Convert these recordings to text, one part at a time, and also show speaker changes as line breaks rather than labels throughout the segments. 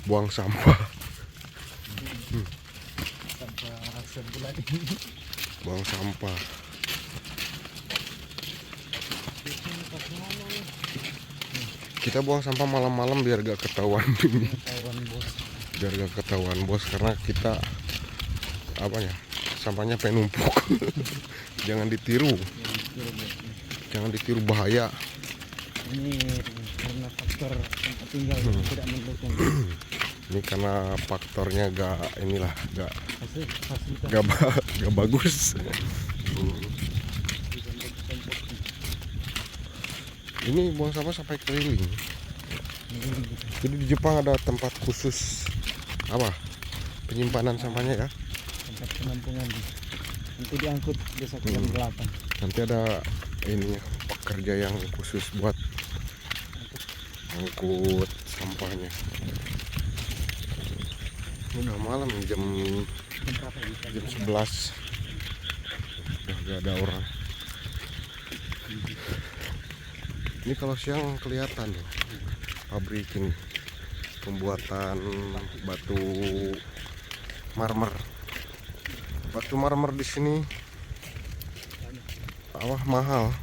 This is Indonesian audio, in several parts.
buang sampah.
Sampah sebulan.
Buang sampah. Kita buang sampah malam-malam biar gak ketahuan.
Taiwan bos.
Biar gak ketahuan bos, karena kita apa ya, sampahnya penumpuk. Jangan ditiru. Jangan ditiru, bahaya.
Ini karena faktor tempat tinggal yang tidak mendukung.
Ini karena faktornya gak inilah,
Fasilitas
gak bagus. Ini buang sampah sampai keliling. Jadi di Jepang ada tempat khusus apa, penyimpanan sampahnya ya.
tempat penampungan. Nanti diangkut besok jam 8.
Nanti ada ini pekerja yang khusus buat angkut sampahnya. Udah malam jam 11. Udah gak ada orang. Ini kalau siang kelihatan loh, pabrik ini pembuatan batu marmer. Batu marmer di sini mahal,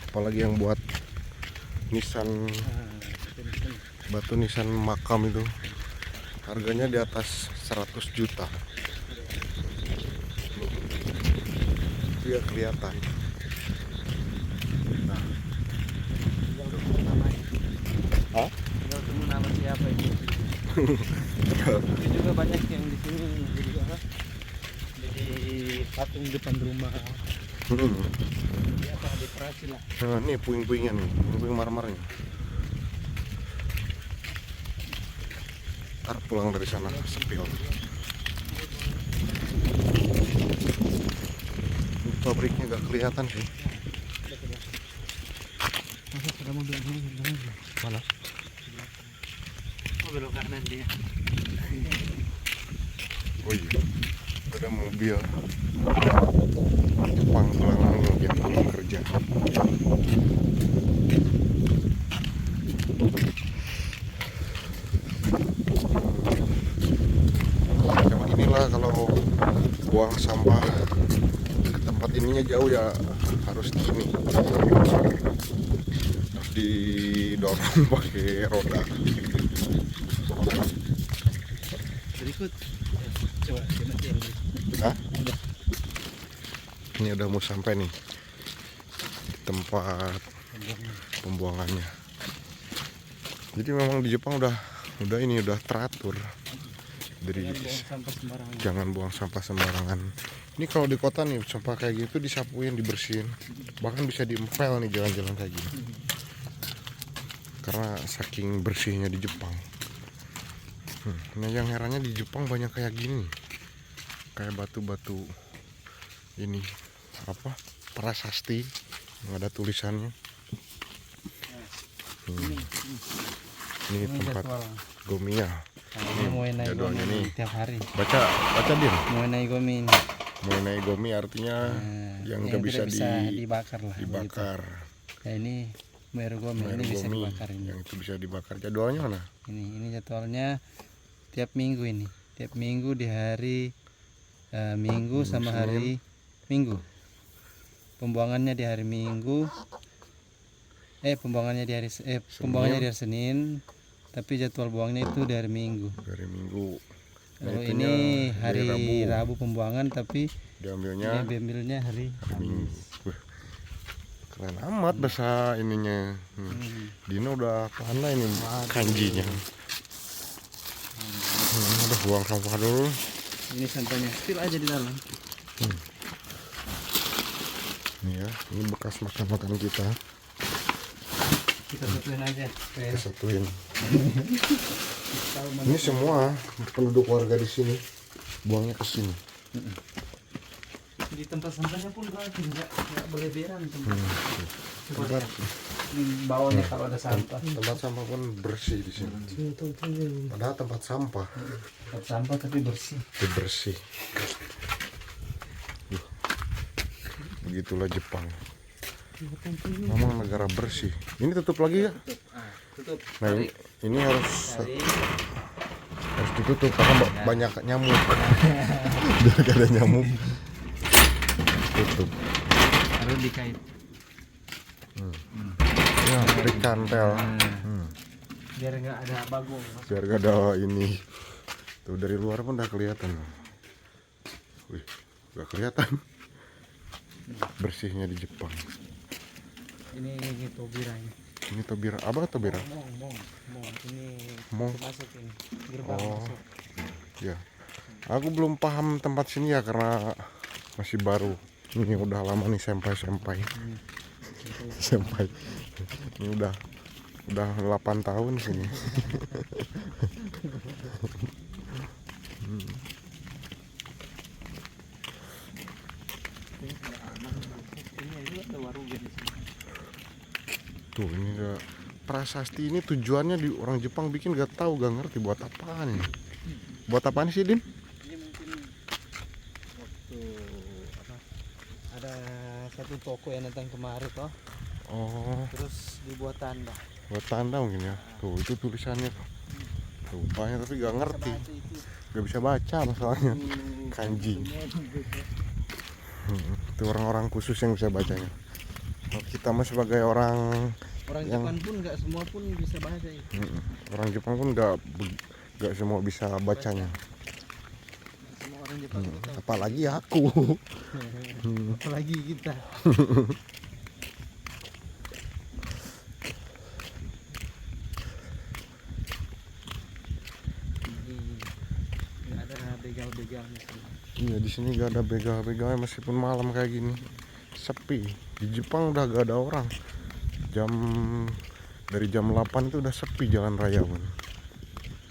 apalagi yang buat nisan, batu nisan makam itu harganya di atas 100 juta. Dia kelihatan. Hah?
Tinggal temu nama siapa itu. Itu juga banyak yang di sini jadi apa? Jadi patung depan rumah. Jadi apa dekorasi lah.
Nah, ini puing-puingnya nih, puing marmernya. Ntar pulang dari sana sepil. Pabriknya gak kelihatan sih.
Masa sudah mobil ini
Mana?
Oh, belok kanan dia.
Oh iya, ada mobil Jepang pulang kerja. Macam inilah kalau buang sampah ke tempat ininya jauh ya, harus gini, harus didorong pakai roda.
Berikut. Coba dimatiin.
Hah? Ini udah mau sampai nih tempat pembuangannya. Jadi memang di Jepang udah teratur. Dari jangan buang sampah sembarangan. Ini kalau di kota nih sampah kayak gitu disapuin, dibersihin, bahkan bisa diempel nih jalan-jalan kayak gini. Karena saking bersihnya di Jepang. Nah yang herannya di Jepang banyak kayak gini, kayak batu-batu ini apa, prasasti yang ada tulisannya. Ini tempat Gomiya.
Ini mau naik
Jadwalnya
Gomi
nih.
tiap hari.
Baca Din.
Mau naik Gomi ini.
Mengenai Gomi artinya yang nggak bisa
dibakar lah.
dibakar.
Gitu. Ya ini Meru Gomi, ini bisa
Gomi,
dibakar ini.
yang itu bisa dibakar. Jadwalnya mana?
Ini jadwalnya tiap minggu ini. Tiap minggu di hari Minggu sama
Senin.
hari Minggu. Pembuangannya di hari Minggu. Pembuangannya di hari pembuangannya di hari Senin, tapi jadwal buangnya itu dari Minggu.
Dari Minggu.
Kalau ini hari Rabu pembuangan, tapi diambilnya hari
Minggu. Keren amat bahasa ininya. Dino udah pandai nih kanjinya. Udah buang sampah dulu.
Ini sampahnya spill aja di dalam.
Nih ya, ini bekas makan kita.
Kita satuin aja.
Kita satuin. Ini semua penduduk warga di sini buangnya ke sini.
Di tempat sampahnya pun berarti nggak boleh beran
Tempat
bawahnya kalau ada sampah.
tempat sampah pun bersih di sini. Padahal tempat sampah.
Tempat sampah tapi bersih.
Bersih. Begitulah Jepang. Memang negara bersih. Ini tutup lagi ya?
Tutup.
Nah ini harus ditutup karena banyak nyamuk. Biar gak ada nyamuk. Tutup.
Harus dikait.
Ya, dikantel.
Biar nggak ada bagong.
Biar gak ada ini. Tuh dari luar pun udah kelihatan. Wih, gak kelihatan. Bersihnya di Jepang.
Ini tobiranya.
Ini Tobira, apa Tobira?
Mong. Ini
Mong.
masuk ini. Gerbang
Oh,
masuk.
ya. Aku belum paham tempat sini ya karena masih baru. Ini udah lama nih sampai. Sampai. Ini udah 8 tahun sini.
Ini itu ada warung di sini.
Tuh ini udah prasasti ini tujuannya di orang Jepang bikin gak tahu, gak ngerti buat apaan ini. Buat apaan sih, Din?
Ini mungkin waktu apa? Ada satu toko yang datang kemari toh.
Oh,
Terus dibuat tanda.
buat tanda mungkin ya. Tuh itu tulisannya tuh. Rupanya tapi gak ngerti.
Baca itu.
Gak bisa baca masalahnya. Kanji. Itu orang-orang khusus yang bisa bacanya. Kalau kita mah sebagai orang yang-
Jepang pun nggak semua pun bisa baca itu.
orang Jepang pun gak semua bisa bacanya.
Semua orang Jepang itu tahu.
Apalagi aku.
Apalagi kita. Ini nggak ada begal-begalnya sih.
Iya, di sini gak ada begal-begalnya meskipun malam kayak gini. Sepi. Di Jepang udah gak ada orang. Dari jam 8 itu udah sepi jalan raya pun.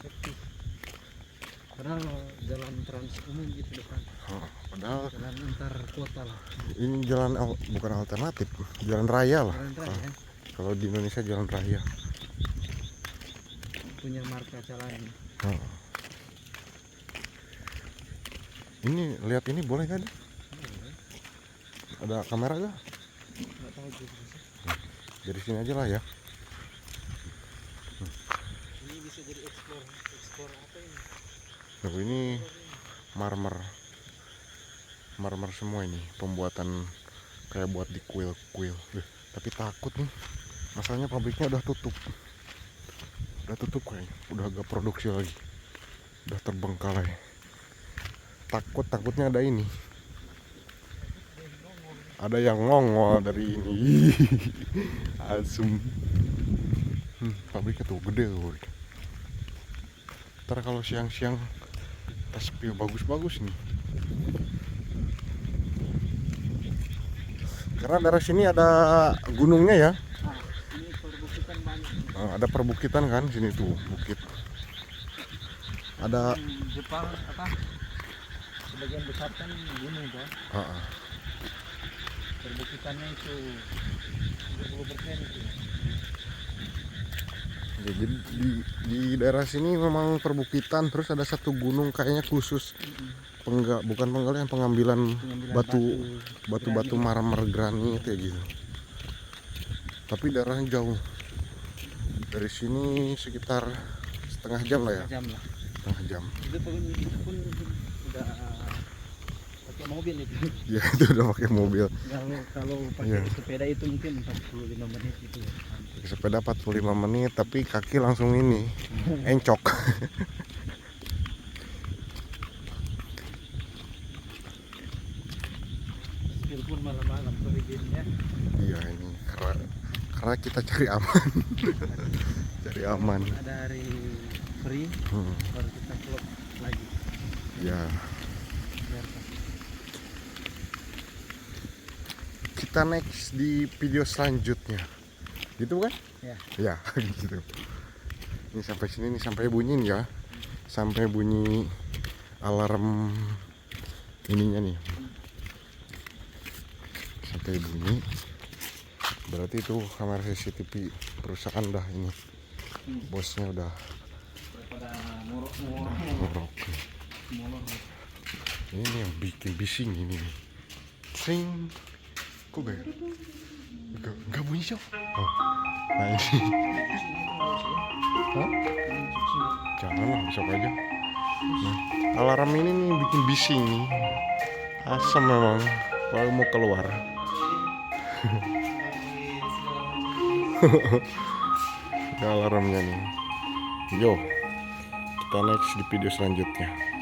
Sepi. Padahal jalan trans umum gitu depan.
Padahal
Jalan antar kota lah.
ini bukan alternatif, jalan raya lah.
Jalan raya.
Kalau di Indonesia jalan raya.
Punya marka jalan.
Ini lihat ini boleh kan? Ada kamera gak?
Nggak tahu juga sih.
Dari sini aja lah ya.
Ini bisa jadi explore apa ini?
Tuh ini marmer semua ini, pembuatan kayak buat di kuil. Tapi takut nih, masalahnya pabriknya udah tutup kayaknya, udah gak produksi lagi, udah terbengkalai. Takutnya ada ini, ada yang ngongol dari ini. Asum. Pabriknya tuh gede tuh. Ntar kalau siang-siang sepi bagus-bagus nih. Karena daerah sini ada gunungnya ya.
Nah, ini perbukitan banyak.
Ada perbukitan kan sini tuh bukit. Ada
Jepang apa? Sebagian besar kan gunung toh. Perbukitannya itu 30% itu.
Ya, jadi di daerah sini memang perbukitan, terus ada satu gunung kayaknya khusus bukan penggalian, pengambilan batu marmer granit kayak gitu. Tapi daerahnya jauh. Dari sini sekitar setengah jam lah ya. Setengah jam.
Itu pun udah pakai mobil itu.
Ya itu udah pakai mobil.
Kalau pakai sepeda itu mungkin 45 menit itu.
Sepeda 45 menit tapi kaki langsung ini encok.
Walaupun malam-malam perginya.
Iya ini karena kita cari aman. Cari aman.
Ada hari free baru kita vlog lagi.
Ya.
Biar pas.
Kita next di video selanjutnya. Gitu kan?
Ya.
Ya, gitu. Ini sampai sini nih, sampai bunyi nih ya. Sampai bunyi alarm ininya nih. Sampai bunyi. Berarti itu kamera CCTV perusahaan dah ini. Bosnya udah
Daripada
ngorok. Ini yang bikin bising ini nih. Sing. Kok gak bunyi sih? Oh. Nah ini. Hah? Jangan lah, besok aja. Nah, alarm ini nih bikin bising nih. Asam memang kalau mau keluar. Ini alarmnya nih. Yo, kita next di video selanjutnya.